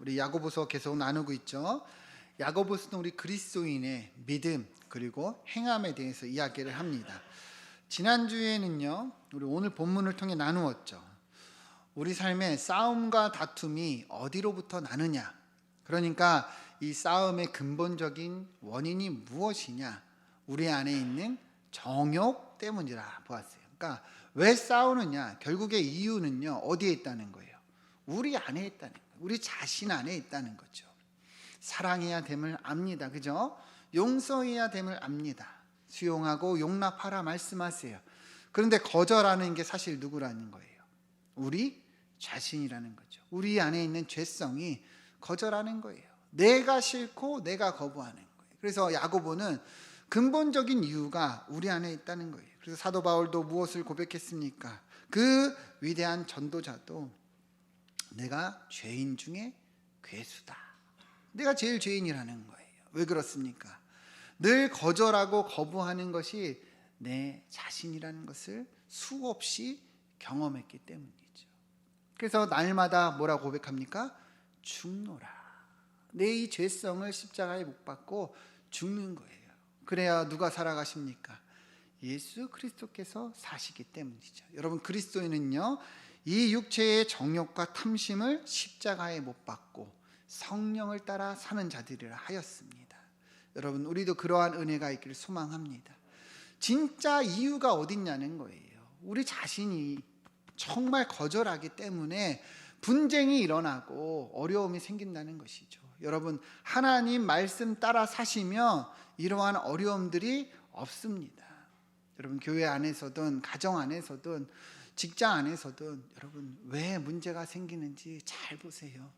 우리 야고보서 계속 나누고 있죠. 야고보서는 우리 그리스도인의 믿음 그리고 행함에 대해서 이야기를 합니다. 지난주에는요, 우리 오늘 본문을 통해 나누었죠. 우리 삶의 싸움과 다툼이 어디로부터 나느냐, 그러니까 이 싸움의 근본적인 원인이 무엇이냐, 우리 안에 있는 정욕 때문이라 보았어요. 그러니까 왜 싸우느냐, 결국의 이유는요 어디에 있다는 거예요? 우리 안에 있다는 거예요. 우리 자신 안에 있다는 거죠. 사랑해야 됨을 압니다. 그죠? 용서해야 됨을 압니다. 수용하고 용납하라 말씀하세요. 그런데 거절하는 게 사실 누구라는 거예요? 우리 자신이라는 거죠. 우리 안에 있는 죄성이 거절하는 거예요. 내가 싫고 내가 거부하는 거예요. 그래서 야고보는 근본적인 이유가 우리 안에 있다는 거예요. 그래서 사도 바울도 무엇을 고백했습니까? 그 위대한 전도자도 내가 죄인 중에 괴수다. 내가 제일 죄인이라는 거예요. 왜 그렇습니까? 늘 거절하고 거부하는 것이 내 자신이라는 것을 수없이 경험했기 때문이죠. 그래서 날마다 뭐라고 고백합니까? 죽노라. 내 이 죄성을 십자가에 못 박고 죽는 거예요. 그래야 누가 살아가십니까? 예수 그리스도께서 사시기 때문이죠. 여러분, 그리스도인은요 이 육체의 정욕과 탐심을 십자가에 못 박고 성령을 따라 사는 자들이라 하였습니다. 여러분, 우리도 그러한 은혜가 있기를 소망합니다. 진짜 이유가 어딨냐는 거예요. 우리 자신이 정말 거절하기 때문에 분쟁이 일어나고 어려움이 생긴다는 것이죠. 여러분, 하나님 말씀 따라 사시면 이러한 어려움들이 없습니다. 여러분, 교회 안에서든 가정 안에서든 직장 안에서든 여러분, 왜 문제가 생기는지 잘 보세요.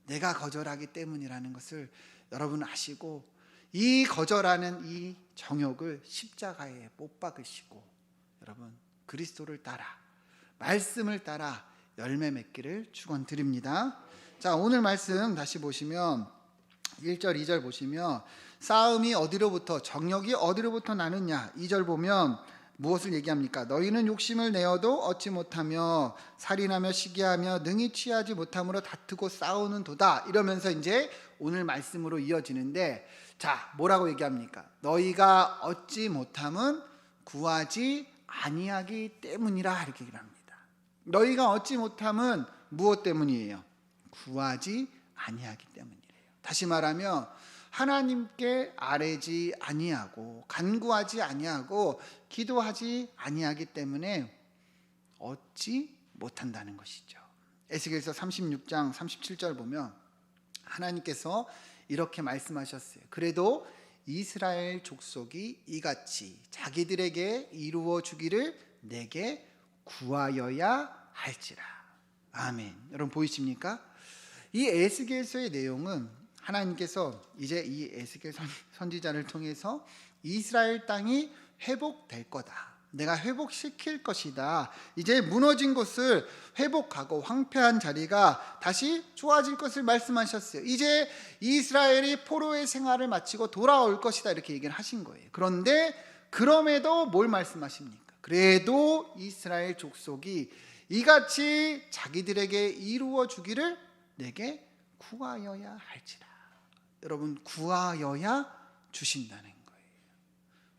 내가 거절하기 때문이라는 것을 여러분 아시고, 이 거절하는 이 정욕을 십자가에 못 박으시고 여러분, 그리스도를 따라 말씀을 따라 열매 맺기를 축원드립니다. 자, 오늘 말씀 다시 보시면 1절 2절 보시면 싸움이 어디로부터, 정욕이 어디로부터 나느냐, 2절 보면 무엇을 얘기합니까? 너희는 욕심을 내어도 얻지 못하며 살인하며 시기하며 능히 취하지 못함으로 다투고 싸우는 도다. 이러면서 이제 오늘 말씀으로 이어지는데, 자, 뭐라고 얘기합니까? 너희가 얻지 못함은 구하지 아니하기 때문이라, 이렇게 얘기를 합니다. 너희가 얻지 못함은 무엇 때문이에요? 구하지 아니하기 때문이래요. 다시 말하면 하나님께 아뢰지 아니하고 간구하지 아니하고 기도하지 아니하기 때문에 얻지 못한다는 것이죠. 에스겔서 36장 37절 보면 하나님께서 이렇게 말씀하셨어요. 그래도 이스라엘 족속이 이같이 자기들에게 이루어 주기를 내게 구하여야 할지라. 아멘. 여러분, 보이십니까? 이 에스겔서의 내용은 하나님께서 이제 이 에스겔 선지자를 통해서 이스라엘 땅이 회복될 거다. 내가 회복시킬 것이다. 이제 무너진 곳을 회복하고 황폐한 자리가 다시 좋아질 것을 말씀하셨어요. 이제 이스라엘이 포로의 생활을 마치고 돌아올 것이다, 이렇게 얘기를 하신 거예요. 그런데 그럼에도 뭘 말씀하십니까? 그래도 이스라엘 족속이 이같이 자기들에게 이루어 주기를 내게 구하여야 할지라. 여러분, 구하여야 주신다는 거예요.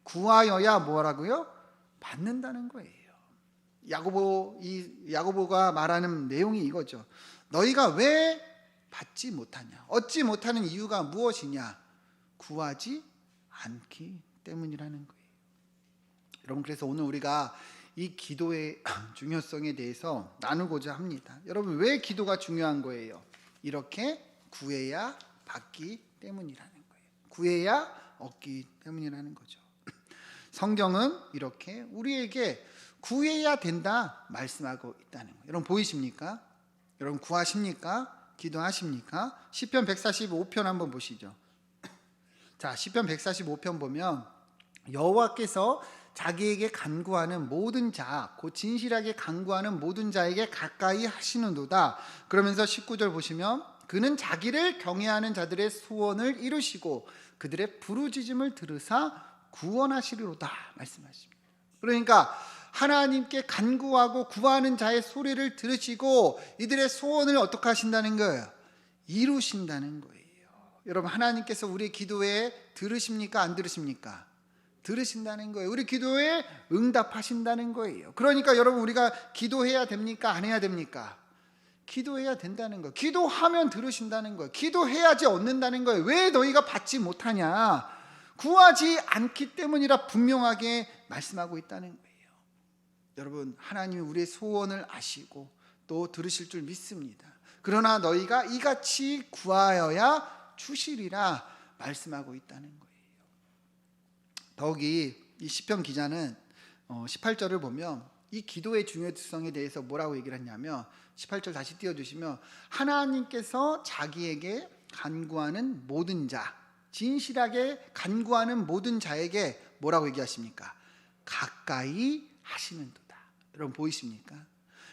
구하여야 뭐라고요? 받는다는 거예요. 야고보가 말하는 내용이 이거죠. 너희가 왜 받지 못하냐? 얻지 못하는 이유가 무엇이냐? 구하지 않기 때문이라는 거예요. 여러분, 그래서 오늘 우리가 이 기도의 중요성에 대해서 나누고자 합니다. 여러분, 왜 기도가 중요한 거예요? 이렇게 구해야 받기 때문이라는 거예요. 구해야 얻기 때문이라는 거죠. 성경은 이렇게 우리에게 구해야 된다 말씀하고 있다는 거예요. 여러분, 보이십니까? 여러분, 구하십니까? 기도하십니까? 시편 145편 한번 보시죠. 자, 시편 145편 보면 여호와께서 자기에게 간구하는 모든 자, 곧 진실하게 간구하는 모든 자에게 가까이 하시는도다. 그러면서 19절 보시면 그는 자기를 경외하는 자들의 소원을 이루시고 그들의 부르짖음을 들으사 구원하시리로다 말씀하십니다. 그러니까 하나님께 간구하고 구하는 자의 소리를 들으시고 이들의 소원을 어떻게 하신다는 거예요? 이루신다는 거예요. 여러분, 하나님께서 우리의 기도에 들으십니까? 안 들으십니까? 들으신다는 거예요. 우리 기도에 응답하신다는 거예요. 그러니까 여러분, 우리가 기도해야 됩니까? 안 해야 됩니까? 기도해야 된다는 거예요. 기도하면 들으신다는 거예요. 기도해야지 얻는다는 거예요. 왜 너희가 받지 못하냐? 구하지 않기 때문이라 분명하게 말씀하고 있다는 거예요. 여러분, 하나님이 우리의 소원을 아시고 또 들으실 줄 믿습니다. 그러나 너희가 이같이 구하여야 주시리라 말씀하고 있다는 거예요. 더욱이 이 시편 기자는 18절을 보면 이 기도의 중요성에 대해서 뭐라고 얘기를 했냐면 18절 다시 띄워주시면 하나님께서 자기에게 간구하는 모든 자, 진실하게 간구하는 모든 자에게 뭐라고 얘기하십니까? 가까이 하시는도다. 여러분 보이십니까?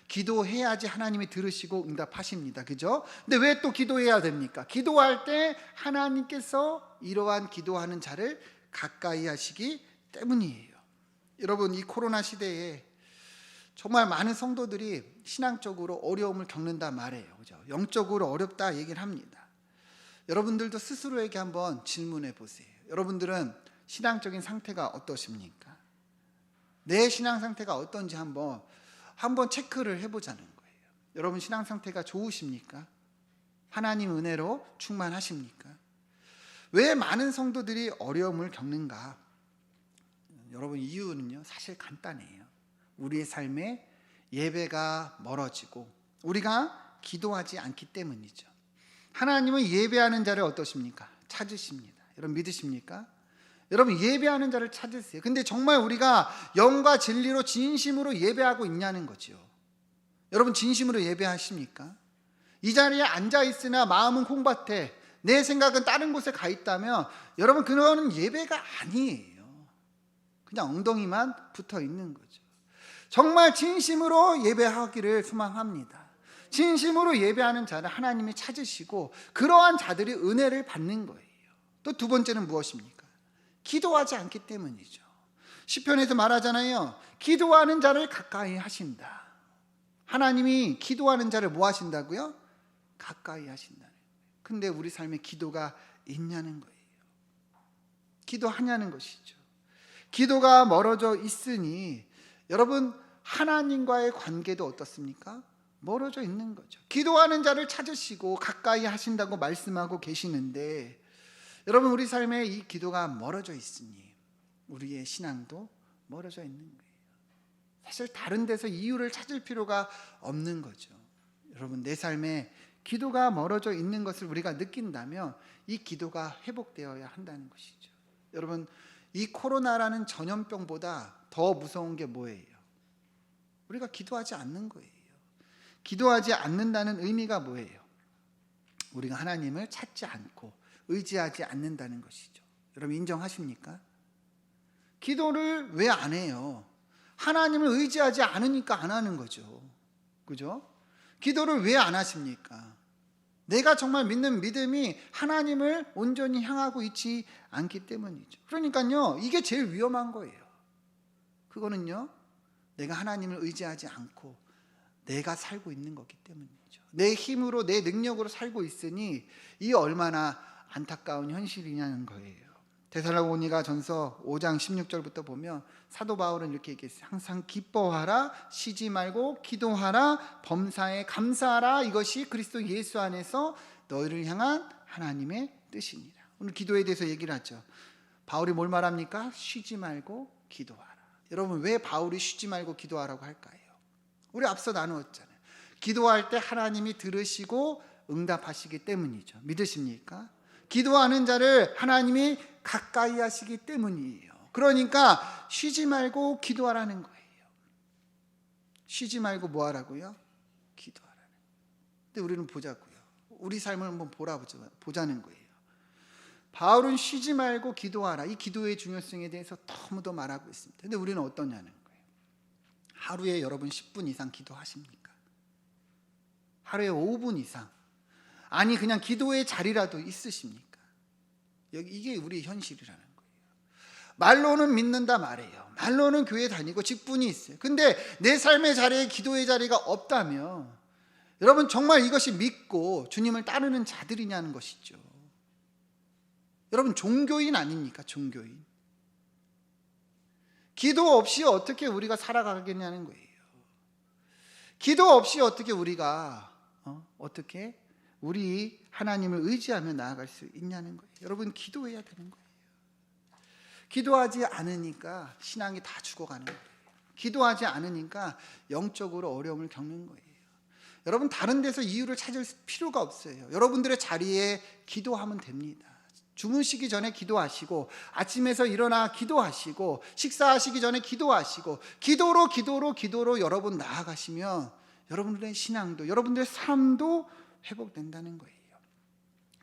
기도해야지 하나님이 들으시고 응답하십니다. 그죠? 근데 왜 또 기도해야 됩니까? 기도할 때 하나님께서 이러한 기도하는 자를 가까이 하시기 때문이에요. 여러분, 이 코로나 시대에 정말 많은 성도들이 신앙적으로 어려움을 겪는다 말해요. 그죠? 영적으로 어렵다 얘기를 합니다. 여러분들도 스스로에게 한번 질문해 보세요. 여러분들은 신앙적인 상태가 어떠십니까? 내 신앙 상태가 어떤지 한번 체크를 해보자는 거예요. 여러분, 신앙 상태가 좋으십니까? 하나님 은혜로 충만하십니까? 왜 많은 성도들이 어려움을 겪는가? 여러분, 이유는요 사실 간단해요. 우리의 삶에 예배가 멀어지고 우리가 기도하지 않기 때문이죠. 하나님은 예배하는 자를 어떠십니까? 찾으십니다. 여러분 믿으십니까? 여러분, 예배하는 자를 찾으세요. 근데 정말 우리가 영과 진리로 진심으로 예배하고 있냐는 거죠. 여러분, 진심으로 예배하십니까? 이 자리에 앉아 있으나 마음은 콩밭에, 내 생각은 다른 곳에 가 있다면 여러분, 그거는 예배가 아니에요. 그냥 엉덩이만 붙어 있는 거죠. 정말 진심으로 예배하기를 소망합니다. 진심으로 예배하는 자를 하나님이 찾으시고 그러한 자들이 은혜를 받는 거예요. 또 두 번째는 무엇입니까? 기도하지 않기 때문이죠. 시편에서 말하잖아요. 기도하는 자를 가까이 하신다. 하나님이 기도하는 자를 뭐 하신다고요? 가까이 하신다. 근데 우리 삶에 기도가 있냐는 거예요. 기도하냐는 것이죠. 기도가 멀어져 있으니 여러분, 하나님과의 관계도 어떻습니까? 멀어져 있는 거죠. 기도하는 자를 찾으시고 가까이 하신다고 말씀하고 계시는데 여러분, 우리 삶에 이 기도가 멀어져 있으니 우리의 신앙도 멀어져 있는 거예요. 사실 다른 데서 이유를 찾을 필요가 없는 거죠. 여러분, 내 삶에 기도가 멀어져 있는 것을 우리가 느낀다면 이 기도가 회복되어야 한다는 것이죠. 여러분, 이 코로나라는 전염병보다 더 무서운 게 뭐예요? 우리가 기도하지 않는 거예요. 기도하지 않는다는 의미가 뭐예요? 우리가 하나님을 찾지 않고 의지하지 않는다는 것이죠. 여러분 인정하십니까? 기도를 왜 안 해요? 하나님을 의지하지 않으니까 안 하는 거죠. 그죠? 기도를 왜 안 하십니까? 내가 정말 믿는 믿음이 하나님을 온전히 향하고 있지 않기 때문이죠. 그러니까요, 이게 제일 위험한 거예요. 그거는요, 내가 하나님을 의지하지 않고 내가 살고 있는 거기 때문이죠. 내 힘으로, 내 능력으로 살고 있으니 이 얼마나 안타까운 현실이냐는 거예요. 데살로니가 전서 5장 16절부터 보면 사도 바울은 이렇게 얘기했어요. 항상 기뻐하라, 쉬지 말고 기도하라, 범사에 감사하라. 이것이 그리스도 예수 안에서 너희를 향한 하나님의 뜻이니라. 오늘 기도에 대해서 얘기를 하죠. 바울이 뭘 말합니까? 쉬지 말고 기도하라. 여러분, 왜 바울이 쉬지 말고 기도하라고 할까요? 우리 앞서 나누었잖아요. 기도할 때 하나님이 들으시고 응답하시기 때문이죠. 믿으십니까? 기도하는 자를 하나님이 가까이 하시기 때문이에요. 그러니까 쉬지 말고 기도하라는 거예요. 쉬지 말고 뭐 하라고요? 기도하라는 거예요. 근데 우리는 보자고요. 우리 삶을 한번 보자는 거예요. 바울은 쉬지 말고 기도하라. 이 기도의 중요성에 대해서 너무도 말하고 있습니다. 근데 우리는 어떠냐는 거예요. 하루에 여러분 10분 이상 기도하십니까? 하루에 5분 이상. 아니 그냥 기도의 자리라도 있으십니까? 이게 우리 현실이라는 거예요. 말로는 믿는다 말이에요. 말로는 교회 다니고 직분이 있어요. 근데 내 삶의 자리에 기도의 자리가 없다면 여러분 정말 이것이 믿고 주님을 따르는 자들이냐는 것이죠. 여러분 종교인 아닙니까? 종교인. 기도 없이 어떻게 우리가 살아가겠냐는 거예요. 기도 없이 어떻게 우리가 어떻게 우리 하나님을 의지하며 나아갈 수 있냐는 거예요. 여러분 기도해야 되는 거예요. 기도하지 않으니까 신앙이 다 죽어가는 거예요. 기도하지 않으니까 영적으로 어려움을 겪는 거예요. 여러분 다른 데서 이유를 찾을 필요가 없어요. 여러분들의 자리에 기도하면 됩니다. 주무시기 전에 기도하시고, 아침에서 일어나 기도하시고, 식사하시기 전에 기도하시고, 기도로 여러분 나아가시면 여러분들의 신앙도, 여러분들의 삶도 회복된다는 거예요.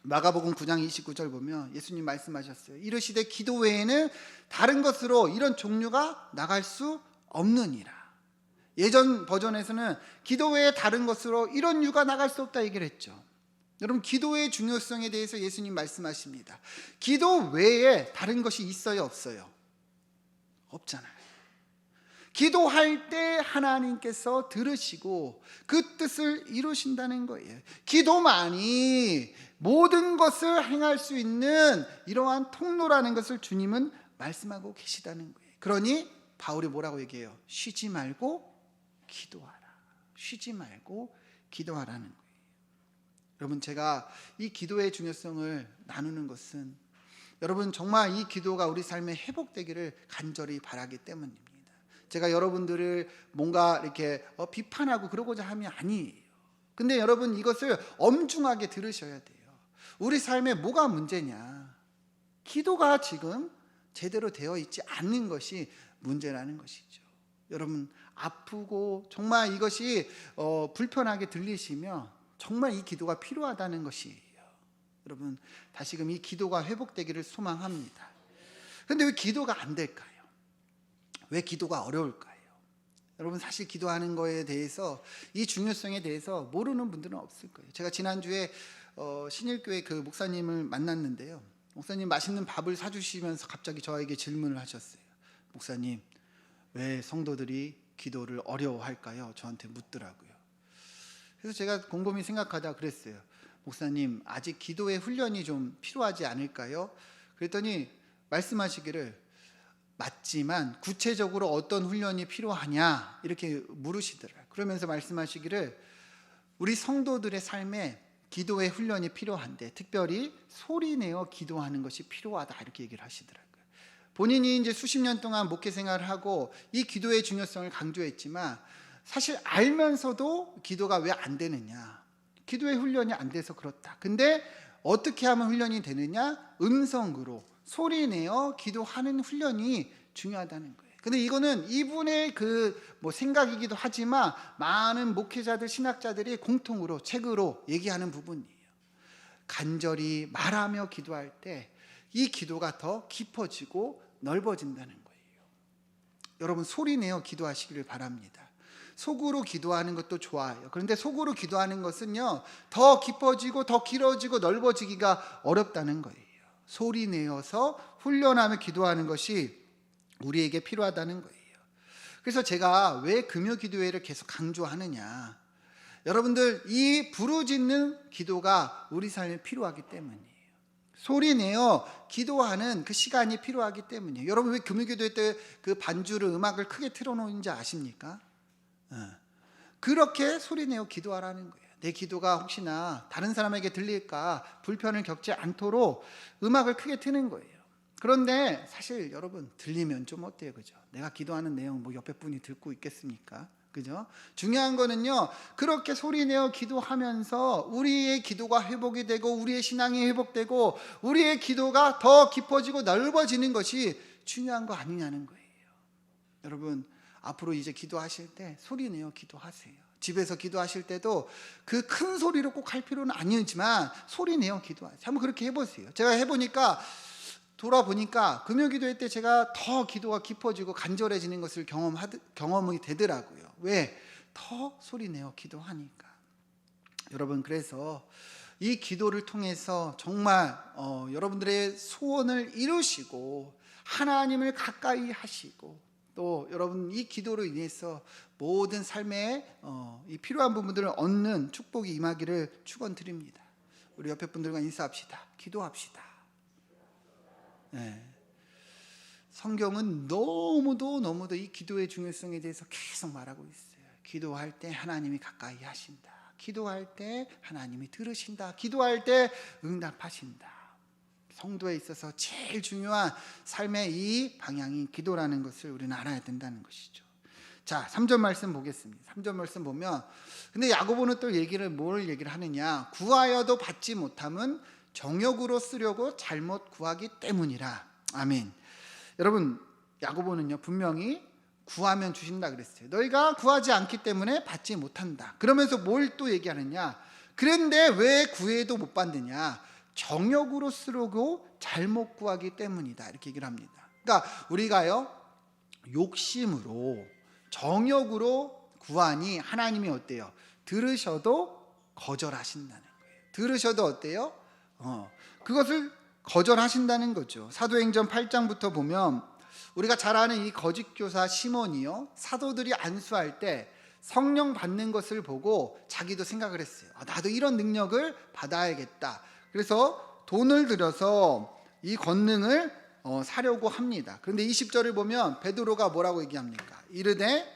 마가복음 9장 29절 보면 예수님 말씀하셨어요. 이르시되 기도 외에는 다른 것으로 이런 종류가 나갈 수 없느니라. 예전 버전에서는 기도 외에 다른 것으로 이런 유가 나갈 수 없다 얘기를 했죠. 여러분 기도의 중요성에 대해서 예수님 말씀하십니다. 기도 외에 다른 것이 있어요, 없어요? 없잖아요. 기도할 때 하나님께서 들으시고 그 뜻을 이루신다는 거예요. 기도만이 모든 것을 행할 수 있는 이러한 통로라는 것을 주님은 말씀하고 계시다는 거예요. 그러니 바울이 뭐라고 얘기해요? 쉬지 말고 기도하라. 쉬지 말고 기도하라는 거예요. 여러분 제가 이 기도의 중요성을 나누는 것은 여러분 정말 이 기도가 우리 삶에 회복되기를 간절히 바라기 때문입니다. 제가 여러분들을 뭔가 이렇게 비판하고 그러고자 함이 아니에요. 근데 여러분 이것을 엄중하게 들으셔야 돼요. 우리 삶에 뭐가 문제냐? 기도가 지금 제대로 되어 있지 않는 것이 문제라는 것이죠. 여러분 아프고 정말 이것이 불편하게 들리시면 정말 이 기도가 필요하다는 것이에요. 여러분 다시금 이 기도가 회복되기를 소망합니다. 그런데 왜 기도가 안 될까요? 왜 기도가 어려울까요? 여러분 사실 기도하는 거에 대해서 이 중요성에 대해서 모르는 분들은 없을 거예요. 제가 지난주에 신일교회 그 목사님을 만났는데요. 목사님 맛있는 밥을 사주시면서 갑자기 저에게 질문을 하셨어요. 목사님 왜 성도들이 기도를 어려워할까요? 저한테 묻더라고요. 그래서 제가 곰곰이 생각하다 그랬어요. 목사님 아직 기도의 훈련이 좀 필요하지 않을까요? 그랬더니 말씀하시기를 맞지만 구체적으로 어떤 훈련이 필요하냐 이렇게 물으시더라고요. 그러면서 말씀하시기를 우리 성도들의 삶에 기도의 훈련이 필요한데 특별히 소리내어 기도하는 것이 필요하다 이렇게 얘기를 하시더라고요. 본인이 이제 수십 년 동안 목회 생활을 하고 이 기도의 중요성을 강조했지만 사실 알면서도 기도가 왜 안 되느냐? 기도의 훈련이 안 돼서 그렇다. 근데 어떻게 하면 훈련이 되느냐? 음성으로 소리내어 기도하는 훈련이 중요하다는 거예요. 근데 이거는 이분의 생각이기도 하지만 많은 목회자들, 신학자들이 공통으로 책으로 얘기하는 부분이에요. 간절히 말하며 기도할 때 이 기도가 더 깊어지고 넓어진다는 거예요. 여러분 소리내어 기도하시기를 바랍니다. 속으로 기도하는 것도 좋아요. 그런데 속으로 기도하는 것은요 더 깊어지고 더 길어지고 넓어지기가 어렵다는 거예요. 소리 내어서 훈련하며 기도하는 것이 우리에게 필요하다는 거예요. 그래서 제가 왜 금요 기도회를 계속 강조하느냐? 여러분들 이 부르짖는 기도가 우리 삶에 필요하기 때문이에요. 소리 내어 기도하는 그 시간이 필요하기 때문이에요. 여러분 왜 금요 기도회 때 그 반주를 음악을 크게 틀어놓는지 아십니까? 그렇게 소리 내어 기도하라는 거예요. 내 기도가 혹시나 다른 사람에게 들릴까 불편을 겪지 않도록 음악을 크게 트는 거예요. 그런데 사실 여러분 들리면 좀 어때요, 그죠? 내가 기도하는 내용 뭐 옆에 분이 듣고 있겠습니까? 그죠? 중요한 거는요 그렇게 소리내어 기도하면서 우리의 기도가 회복이 되고 우리의 신앙이 회복되고 우리의 기도가 더 깊어지고 넓어지는 것이 중요한 거 아니냐는 거예요. 여러분 앞으로 이제 기도하실 때 소리내어 기도하세요. 집에서 기도하실 때도 그 큰 소리로 꼭 할 필요는 아니지만 소리내어 기도하세요. 한번 그렇게 해보세요. 제가 해보니까 돌아보니까 금요기도회 때 제가 더 기도가 깊어지고 간절해지는 것을 경험이 되더라고요. 왜? 더 소리내어 기도하니까. 여러분 그래서 이 기도를 통해서 정말 여러분들의 소원을 이루시고 하나님을 가까이 하시고 또 여러분 이 기도로 인해서 모든 삶의 이 필요한 부분들을 얻는 축복이 임하기를 축원드립니다. 우리 옆에 분들과 인사합시다. 기도합시다. 네. 성경은 너무도 이 기도의 중요성에 대해서 계속 말하고 있어요. 기도할 때 하나님이 가까이 하신다. 기도할 때 하나님이 들으신다. 기도할 때 응답하신다. 성도에 있어서 제일 중요한 삶의 이 방향이 기도라는 것을 우리는 알아야 된다는 것이죠. 자, 3절 말씀 보겠습니다. 3절 말씀 보면 근데 야고보는 또 뭘 얘기를 하느냐? 구하여도 받지 못함은 정욕으로 쓰려고 잘못 구하기 때문이라. 아멘. 여러분, 야고보는요 분명히 구하면 주신다 그랬어요. 너희가 구하지 않기 때문에 받지 못한다. 그러면서 뭘 또 얘기하느냐? 그런데 왜 구해도 못 받느냐? 정욕으로 쓰려고 잘못 구하기 때문이다. 이렇게 얘기를 합니다. 그러니까 우리가요 욕심으로 정욕으로 구하니 하나님이 어때요? 들으셔도 거절하신다는 거예요. 들으셔도 어때요? 그것을 거절하신다는 거죠. 사도행전 8장부터 보면 우리가 잘 아는 이 거짓교사 시몬이요 사도들이 안수할 때 성령 받는 것을 보고 자기도 생각을 했어요. 나도 이런 능력을 받아야겠다. 그래서 돈을 들여서 이 권능을 사려고 합니다. 그런데 20절을 보면 베드로가 뭐라고 얘기합니까? 이르되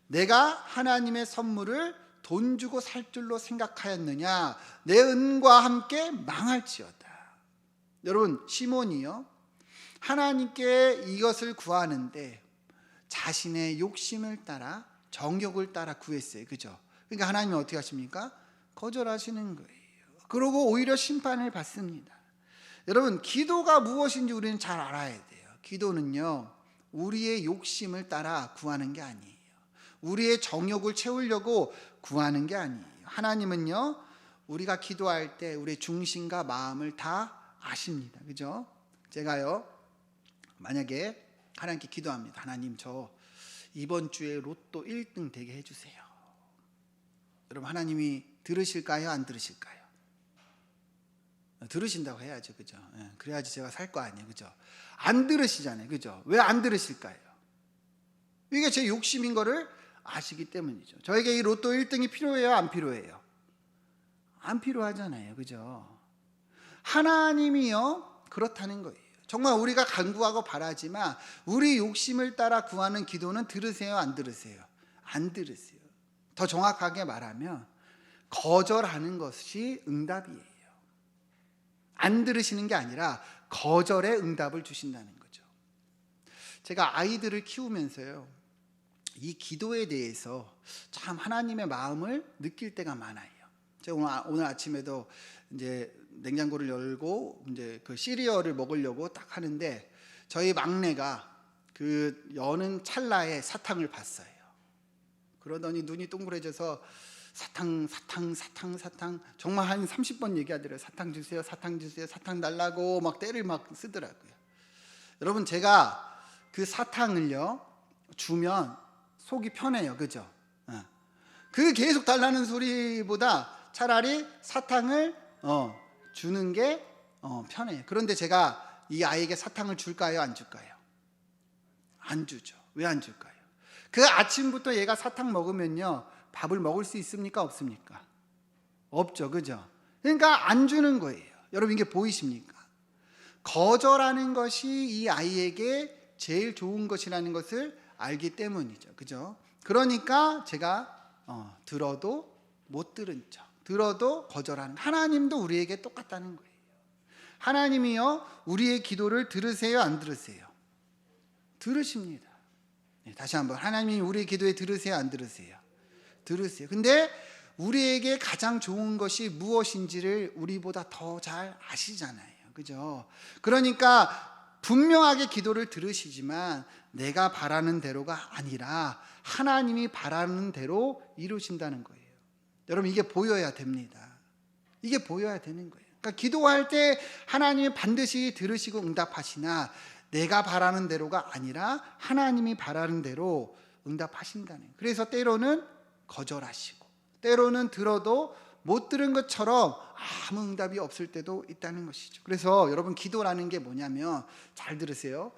내가 하나님의 선물을 돈 주고 살 줄로 생각하였느냐? 내 은과 함께 망할지어다. 여러분, 시몬이요 하나님께 이것을 구하는데 자신의 욕심을 따라 정욕을 따라 구했어요. 그죠? 그러니까 하나님이 어떻게 하십니까? 거절하시는 거예요. 그러고 오히려 심판을 받습니다. 여러분, 기도가 무엇인지 우리는 잘 알아야 돼요. 기도는요 우리의 욕심을 따라 구하는 게 아니에요. 우리의 정욕을 채우려고 구하는 게 아니에요. 하나님은요 우리가 기도할 때 우리의 중심과 마음을 다 아십니다. 그죠? 제가요 만약에 하나님께 기도합니다. 하나님, 저 이번 주에 로또 1등 되게 해주세요. 여러분, 하나님이 들으실까요? 안 들으실까요? 들으신다고 해야죠. 그죠? 그래야지 제가 살 거 아니에요. 그죠? 안 들으시잖아요. 그죠? 왜 안 들으실까요? 이게 제 욕심인 거를 아시기 때문이죠. 저에게 이 로또 1등이 필요해요? 안 필요해요? 안 필요하잖아요. 그죠? 하나님이요 그렇다는 거예요. 정말 우리가 간구하고 바라지만 우리 욕심을 따라 구하는 기도는 들으세요? 안 들으세요? 안 들으세요. 더 정확하게 말하면 거절하는 것이 응답이에요. 안 들으시는 게 아니라 거절의 응답을 주신다는 거죠. 제가 아이들을 키우면서요 이 기도에 대해서 참 하나님의 마음을 느낄 때가 많아요. 제가 오늘 아침에도 이제 냉장고를 열고 이제 그 시리얼을 먹으려고 딱 하는데 저희 막내가 그 여는 찰나에 사탕을 봤어요. 그러더니 눈이 동그래져서 사탕 정말 한 30번 얘기하더래요. 사탕 주세요, 사탕 주세요, 사탕 달라고 막 때를 막 쓰더라고요. 여러분, 제가 그 사탕을요 주면 속이 편해요. 그죠? 그 계속 달라는 소리보다 차라리 사탕을 주는 게 편해요. 그런데 제가 이 아이에게 사탕을 줄까요? 안 줄까요? 안 주죠. 왜 안 줄까요? 그 아침부터 얘가 사탕 먹으면요 밥을 먹을 수 있습니까? 없습니까? 없죠. 그죠? 그러니까 안 주는 거예요. 여러분, 이게 보이십니까? 거절하는 것이 이 아이에게 제일 좋은 것이라는 것을 알기 때문이죠. 그죠? 그러니까 제가 들어도 못 들은 척, 들어도 거절하는, 하나님도 우리에게 똑같다는 거예요. 하나님이요 우리의 기도를 들으세요? 안 들으세요? 들으십니다. 다시 한번, 하나님이 우리의 기도에 들으세요? 안 들으세요? 들으세요. 근데 우리에게 가장 좋은 것이 무엇인지를 우리보다 더 잘 아시잖아요. 그죠? 그러니까 분명하게 기도를 들으시지만 내가 바라는 대로가 아니라 하나님이 바라는 대로 이루신다는 거예요. 여러분, 이게 보여야 됩니다. 이게 보여야 되는 거예요. 그러니까 기도할 때 하나님이 반드시 들으시고 응답하시나 내가 바라는 대로가 아니라 하나님이 바라는 대로 응답하신다는 거예요. 그래서 때로는 거절하시고 때로는 들어도 못 들은 것처럼 아무 응답이 없을 때도 있다는 것이죠. 그래서 여러분, 기도라는 게 뭐냐면, 잘 들으세요.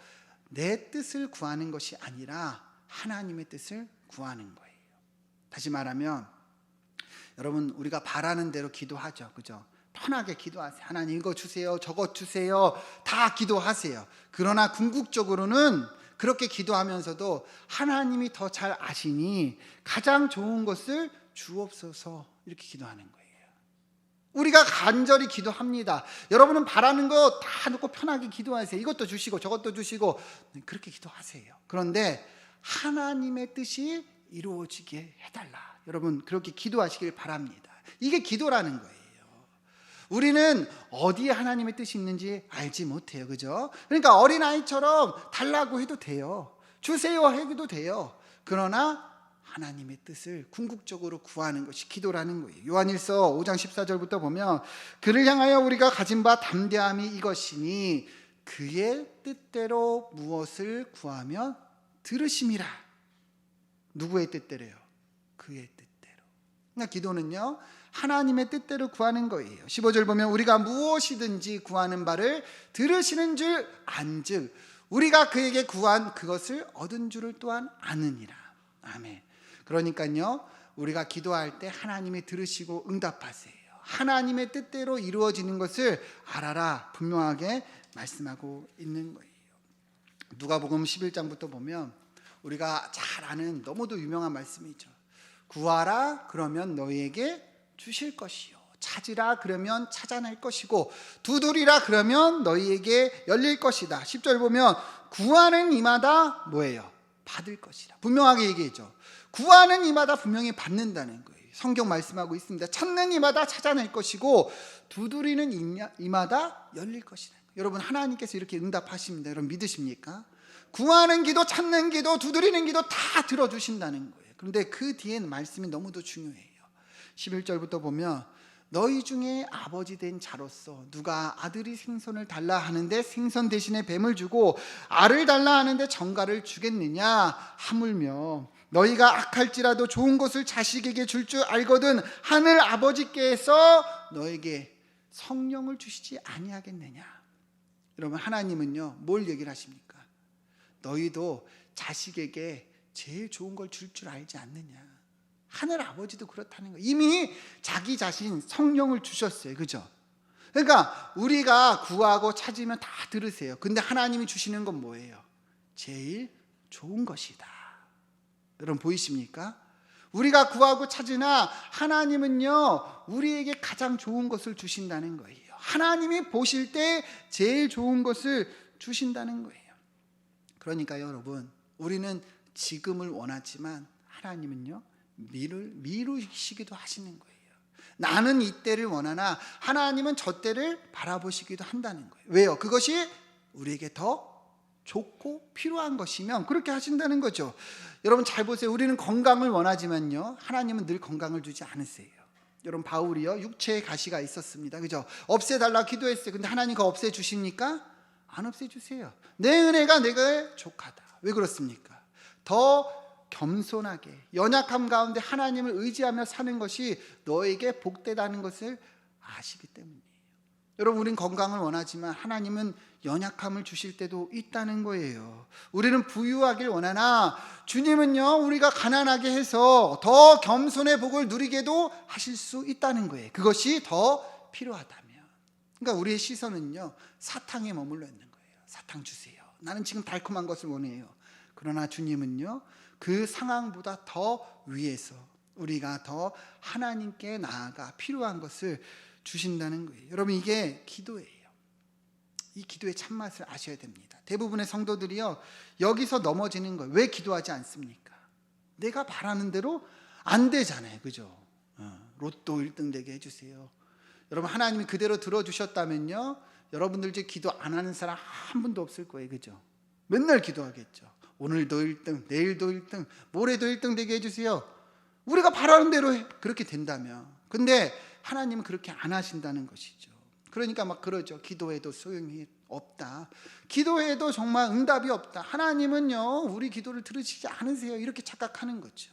내 뜻을 구하는 것이 아니라 하나님의 뜻을 구하는 거예요. 다시 말하면 여러분, 우리가 바라는 대로 기도하죠. 그죠? 편하게 기도하세요. 하나님 이거 주세요, 저거 주세요. 다 기도하세요. 그러나 궁극적으로는 그렇게 기도하면서도 하나님이 더 잘 아시니 가장 좋은 것을 주옵소서 이렇게 기도하는 거예요. 우리가 간절히 기도합니다. 여러분은 바라는 거 다 놓고 편하게 기도하세요. 이것도 주시고 저것도 주시고 그렇게 기도하세요. 그런데 하나님의 뜻이 이루어지게 해달라. 여러분 그렇게 기도하시길 바랍니다. 이게 기도라는 거예요. 우리는 어디에 하나님의 뜻이 있는지 알지 못해요. 그죠? 그러니까 어린아이처럼 달라고 해도 돼요. 주세요 해도 돼요. 그러나 하나님의 뜻을 궁극적으로 구하는 것이 기도라는 거예요. 요한일서 5장 14절부터 보면 그를 향하여 우리가 가진 바 담대함이 이것이니 그의 뜻대로 무엇을 구하면 들으심이라. 누구의 뜻대로요? 그의 뜻대로. 그러니까 기도는요 하나님의 뜻대로 구하는 거예요. 15절 보면 우리가 무엇이든지 구하는 바를 들으시는 줄 안즉 우리가 그에게 구한 그것을 얻은 줄을 또한 아느니라. 아멘. 그러니까요 우리가 기도할 때 하나님이 들으시고 응답하세요. 하나님의 뜻대로 이루어지는 것을 알아라 분명하게 말씀하고 있는 거예요. 누가복음 11장부터 보면 우리가 잘 아는 너무도 유명한 말씀이죠. 구하라 그러면 너희에게 주실 것이요 찾으라 그러면 찾아낼 것이고 두드리라 그러면 너희에게 열릴 것이다. 10절 보면 구하는 이마다 뭐예요? 받을 것이라. 분명하게 얘기해줘. 구하는 이마다 분명히 받는다는 거예요. 성경 말씀하고 있습니다. 찾는 이마다 찾아낼 것이고 두드리는 이마다 열릴 것이다. 여러분 하나님께서 이렇게 응답하십니다. 여러분 믿으십니까? 구하는 기도, 찾는 기도, 두드리는 기도 다 들어주신다는 거예요. 그런데 그 뒤에는 말씀이 너무도 중요해요. 11절부터 보면 너희 중에 아버지 된 자로서 누가 아들이 생선을 달라 하는데 생선 대신에 뱀을 주고 알을 달라 하는데 정갈을 주겠느냐 하물며 너희가 악할지라도 좋은 것을 자식에게 줄 줄 알거든 하늘 아버지께서 너에게 성령을 주시지 아니하겠느냐. 여러분 하나님은요 뭘 얘기를 하십니까? 너희도 자식에게 제일 좋은 걸 줄 줄 알지 않느냐. 하늘 아버지도 그렇다는 거예요. 이미 자기 자신 성령을 주셨어요. 그죠? 그러니까 우리가 구하고 찾으면 다 들으세요. 근데 하나님이 주시는 건 뭐예요? 제일 좋은 것이다. 여러분 보이십니까? 우리가 구하고 찾으나 하나님은요 우리에게 가장 좋은 것을 주신다는 거예요. 하나님이 보실 때 제일 좋은 것을 주신다는 거예요. 그러니까 여러분 우리는 지금을 원하지만 하나님은요 미루시기도 하시는 거예요. 나는 이때를 원하나 하나님은 저 때를 바라보시기도 한다는 거예요. 왜요? 그것이 우리에게 더 좋고 필요한 것이면 그렇게 하신다는 거죠. 여러분 잘 보세요. 우리는 건강을 원하지만요 하나님은 늘 건강을 주지 않으세요. 여러분 바울이요 육체의 가시가 있었습니다. 그죠? 없애달라 기도했어요. 근데 하나님 그거 없애주십니까? 안 없애주세요. 내 은혜가 내게 족하다. 왜 그렇습니까? 더 겸손하게 연약함 가운데 하나님을 의지하며 사는 것이 너에게 복되다는 것을 아시기 때문이에요. 여러분 우린 건강을 원하지만 하나님은 연약함을 주실 때도 있다는 거예요. 우리는 부유하길 원하나 주님은요 우리가 가난하게 해서 더 겸손의 복을 누리게도 하실 수 있다는 거예요. 그것이 더 필요하다면. 그러니까 우리의 시선은요 사탕에 머물러 있는 거예요. 사탕 주세요. 나는 지금 달콤한 것을 원해요. 그러나 주님은요 그 상황보다 더 위에서 우리가 더 하나님께 나아가 필요한 것을 주신다는 거예요. 여러분 이게 기도예요. 이 기도의 참맛을 아셔야 됩니다. 대부분의 성도들이요 여기서 넘어지는 거예요. 왜 기도하지 않습니까? 내가 바라는 대로 안 되잖아요. 그죠? 로또 1등 되게 해주세요. 여러분 하나님이 그대로 들어주셨다면요 여러분들 이제 기도 안 하는 사람 한 분도 없을 거예요. 그죠? 맨날 기도하겠죠. 오늘도 1등, 내일도 1등, 모레도 1등 되게 해주세요. 우리가 바라는 대로 그렇게 된다면. 근데 하나님은 그렇게 안 하신다는 것이죠. 그러니까 막 그러죠. 기도해도 소용이 없다. 기도해도 정말 응답이 없다. 하나님은요 우리 기도를 들으시지 않으세요. 이렇게 착각하는 거죠.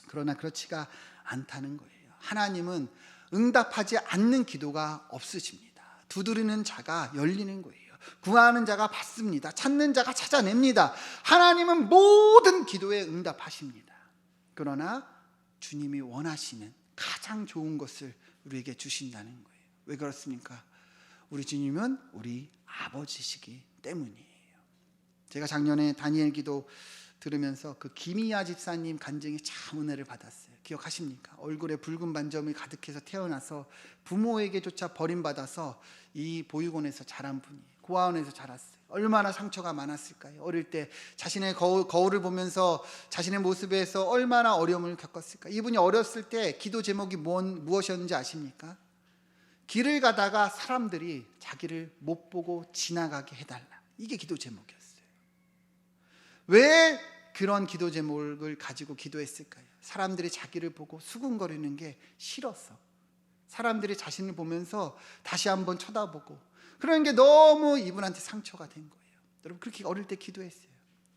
그러나 그렇지가 않다는 거예요. 하나님은 응답하지 않는 기도가 없으십니다. 두드리는 자가 열리는 거예요. 구하는 자가 받습니다. 찾는 자가 찾아냅니다. 하나님은 모든 기도에 응답하십니다. 그러나 주님이 원하시는 가장 좋은 것을 우리에게 주신다는 거예요. 왜 그렇습니까? 우리 주님은 우리 아버지시기 때문이에요. 제가 작년에 다니엘 기도 들으면서 그 김희아 집사님 간증에 참 은혜를 받았어요. 기억하십니까? 얼굴에 붉은 반점이 가득해서 태어나서 부모에게조차 버림받아서 이 보육원에서 자란 분이에요. 고아원에서 자랐어요. 얼마나 상처가 많았을까요? 어릴 때 자신의 거울을 보면서 자신의 모습에서 얼마나 어려움을 겪었을까? 이분이 어렸을 때 기도 제목이 무엇이었는지 아십니까? 길을 가다가 사람들이 자기를 못 보고 지나가게 해달라. 이게 기도 제목이었어요. 왜 그런 기도 제목을 가지고 기도했을까요? 사람들이 자기를 보고 수군거리는 게 싫었어. 사람들이 자신을 보면서 다시 한번 쳐다보고 그런 게 너무 이분한테 상처가 된 거예요. 여러분 그렇게 어릴 때 기도했어요.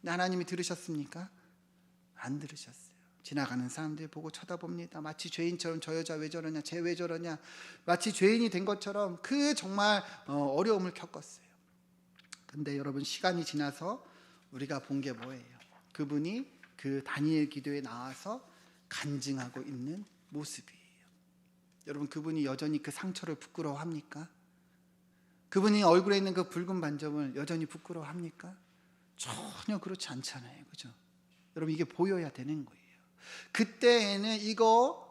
근데 하나님이 들으셨습니까? 안 들으셨어요. 지나가는 사람들 보고 쳐다봅니다. 마치 죄인처럼 저 여자 왜 저러냐, 쟤 왜 저러냐, 마치 죄인이 된 것처럼 그 정말 어려움을 겪었어요. 근데 여러분 시간이 지나서 우리가 본 게 뭐예요? 그분이 그 다니엘 기도에 나와서 간증하고 있는 모습이에요. 여러분 그분이 여전히 그 상처를 부끄러워합니까? 그분이 얼굴에 있는 그 붉은 반점을 여전히 부끄러워합니까? 전혀 그렇지 않잖아요. 그죠? 여러분 이게 보여야 되는 거예요. 그때에는 이거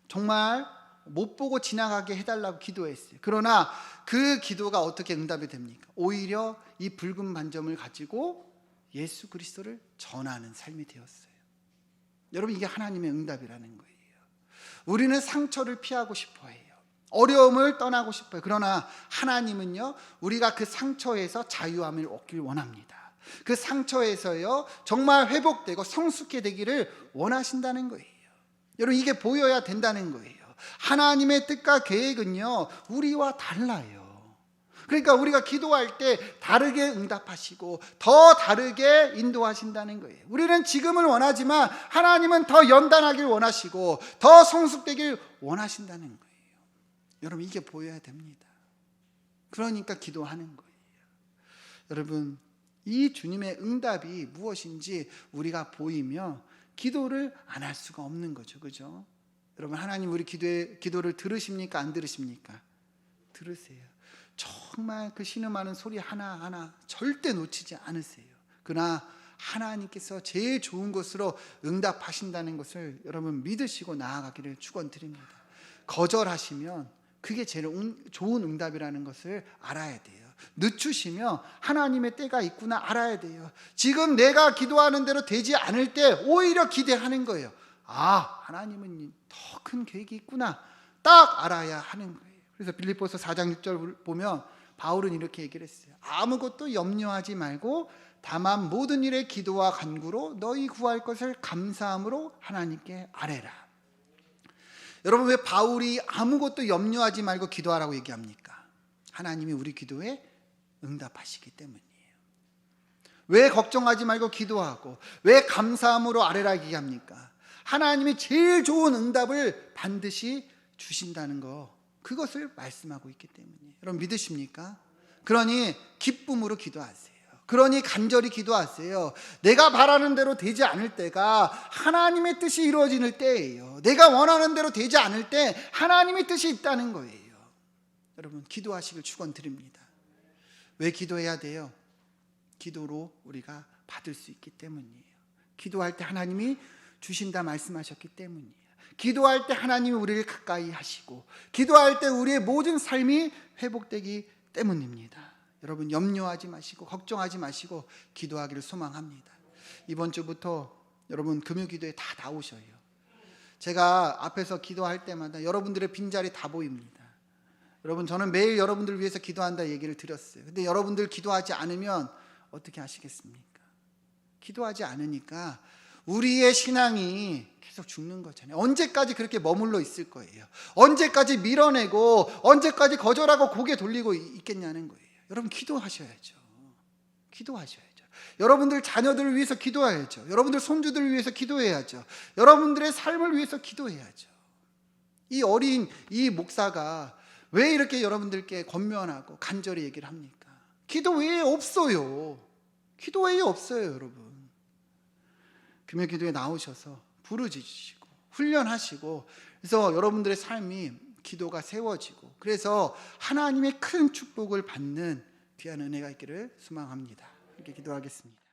정말 못 보고 지나가게 해달라고 기도했어요. 그러나 그 기도가 어떻게 응답이 됩니까? 오히려 이 붉은 반점을 가지고 예수 그리스도를 전하는 삶이 되었어요. 여러분 이게 하나님의 응답이라는 거예요. 우리는 상처를 피하고 싶어 해요. 어려움을 떠나고 싶어요. 그러나 하나님은요, 우리가 그 상처에서 자유함을 얻길 원합니다. 그 상처에서요 정말 회복되고 성숙해 되기를 원하신다는 거예요. 여러분 이게 보여야 된다는 거예요. 하나님의 뜻과 계획은요 우리와 달라요. 그러니까 우리가 기도할 때 다르게 응답하시고 더 다르게 인도하신다는 거예요. 우리는 지금을 원하지만 하나님은 더 연단하길 원하시고 더 성숙되길 원하신다는 거예요. 여러분 이게 보여야 됩니다. 그러니까 기도하는 거예요. 여러분 이 주님의 응답이 무엇인지 우리가 보이며 기도를 안 할 수가 없는 거죠. 그죠? 여러분 하나님 우리 기도를 들으십니까? 안 들으십니까? 들으세요. 정말 그 신음하는 소리 하나하나 절대 놓치지 않으세요. 그러나 하나님께서 제일 좋은 것으로 응답하신다는 것을 여러분 믿으시고 나아가기를 축원드립니다. 거절하시면 그게 제일 좋은 응답이라는 것을 알아야 돼요. 늦추시며 하나님의 때가 있구나 알아야 돼요. 지금 내가 기도하는 대로 되지 않을 때 오히려 기대하는 거예요. 아, 하나님은 더 큰 계획이 있구나 딱 알아야 하는 거예요. 그래서 빌립보서 4장 6절 보면 바울은 이렇게 얘기를 했어요. 아무것도 염려하지 말고 다만 모든 일에 기도와 간구로 너희 구할 것을 감사함으로 하나님께 아뢰라. 여러분 왜 바울이 아무것도 염려하지 말고 기도하라고 얘기합니까? 하나님이 우리 기도에 응답하시기 때문이에요. 왜 걱정하지 말고 기도하고 왜 감사함으로 아뢰라 얘기합니까? 하나님이 제일 좋은 응답을 반드시 주신다는 거, 그것을 말씀하고 있기 때문이에요. 여러분 믿으십니까? 그러니 기쁨으로 기도하세요. 그러니 간절히 기도하세요. 내가 바라는 대로 되지 않을 때가 하나님의 뜻이 이루어지는 때예요. 내가 원하는 대로 되지 않을 때 하나님의 뜻이 있다는 거예요. 여러분 기도하시길 축원드립니다. 왜 기도해야 돼요? 기도로 우리가 받을 수 있기 때문이에요. 기도할 때 하나님이 주신다 말씀하셨기 때문이에요. 기도할 때 하나님이 우리를 가까이 하시고 기도할 때 우리의 모든 삶이 회복되기 때문입니다. 여러분 염려하지 마시고 걱정하지 마시고 기도하기를 소망합니다. 이번 주부터 여러분 금요기도에 다 나오셔요. 제가 앞에서 기도할 때마다 여러분들의 빈자리 다 보입니다. 여러분 저는 매일 여러분들을 위해서 기도한다 얘기를 드렸어요. 근데 여러분들 기도하지 않으면 어떻게 하시겠습니까? 기도하지 않으니까 우리의 신앙이 계속 죽는 거잖아요. 언제까지 그렇게 머물러 있을 거예요? 언제까지 밀어내고 언제까지 거절하고 고개 돌리고 있겠냐는 거예요. 여러분 기도하셔야죠. 기도하셔야죠. 여러분들 자녀들을 위해서 기도해야죠. 여러분들 손주들을 위해서 기도해야죠. 여러분들의 삶을 위해서 기도해야죠. 이 어린 이 목사가 왜 이렇게 여러분들께 권면하고 간절히 얘기를 합니까? 기도 외에 없어요. 기도 외에 없어요, 여러분. 금요 기도에 나오셔서 부르짖으시고 훈련하시고, 그래서 여러분들의 삶이 기도가 세워지고, 그래서 하나님의 큰 축복을 받는 귀한 은혜가 있기를 소망합니다. 이렇게 기도하겠습니다.